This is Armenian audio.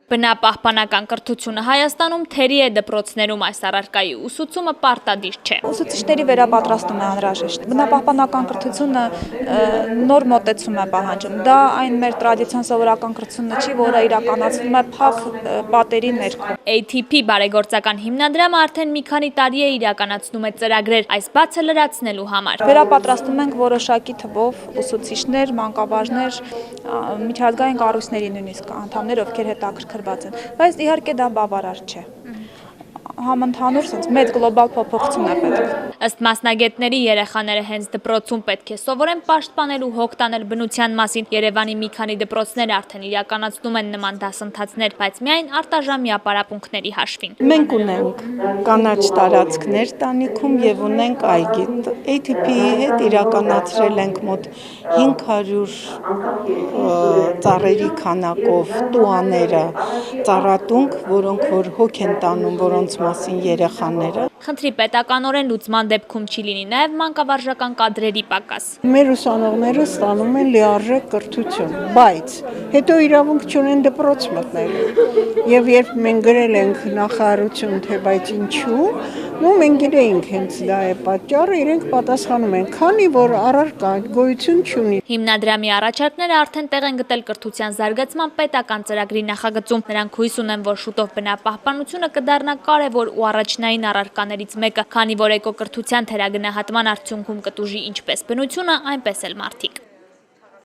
Բնապահպանական կրթությունը Հայաստանում թերի է դպրոցներում այս առարկայի ուսուցումը պարտադիր չէ։ Ուսուցիչների վերապատրաստում է անհրաժեշտ։ Բնապահպանական կրթությունը նոր մոտեցում է պահանջում։ Դա այն մեր տրադիցիոն սովորական կրթությունը չի, որը իրականացվում է փակ պատերի ներքո։ ATP բարեգործական հիմնադրամը արդեն մի քանի տարի է իրականացնում է ծրագրեր այս բացը լրացնելու համար։ Վերապատրաստում ենք որոշակի թվով ուսուցիչներ, մանկաբաժներ, միջազգային կառույցների նույնիսկ անդամներ, ովքեր հետաքրքրված են, բայց իհարկե դա բավարար չէ։ Համընդհանուր մեծ գլոբալ փոփոխություն է պետք։ Ըստ մասնագետների երեխաները հենց դպրոցում պետք է սովորեն պաշտպանել ու հոգ տանել բնության մասին։ Երևանի մի քանի դպրոցներ արդեն իրականացնում են նման դասընթացներ, բայց միայն արտաժամյա պարապմունքների հաշվին։ Մենք ունենք կանաչ տարածքներ տանիքում եւ ունենք այգի։ ATP-ի հետ իրականացրել ենք մոտ 500 ծառերի քանակով տուաները ծառատունք, որոնք որ հոգ են տանում, որոնց մասին երեխաները։ Խնդրի պետականորեն լուծման դեպքում չի լինի նաև մանկավարժական կադրերի պակաս։ Մեր ուսանողները ստանում են լիարժեք կրթություն, բայց հետո իրավունք չունեն դպրոց մտնելու։ Եւ երբ մենք գրել ենք նախարարություն, թե բայց ինչու, մենք գիտեինք հենց դա է պատճառը, իրենք պատասխանում են, քանի որ առարկա գոյություն չունի։ Հիմնադրամի առաջարկները արդեն տեղ են գտել կրթության զարգացման պետական ծրագրի նախագծում։ Նրանք հույս ունեն, որ շուտով բնապահպանությունը կդառնա կարևոր ու առաջնային առարկաներից մեկը, քանի որ էկոկրթության թերագնահատման արդյունքում կտուժի ինչպես բնությունը, այնպես էլ մարդիկ։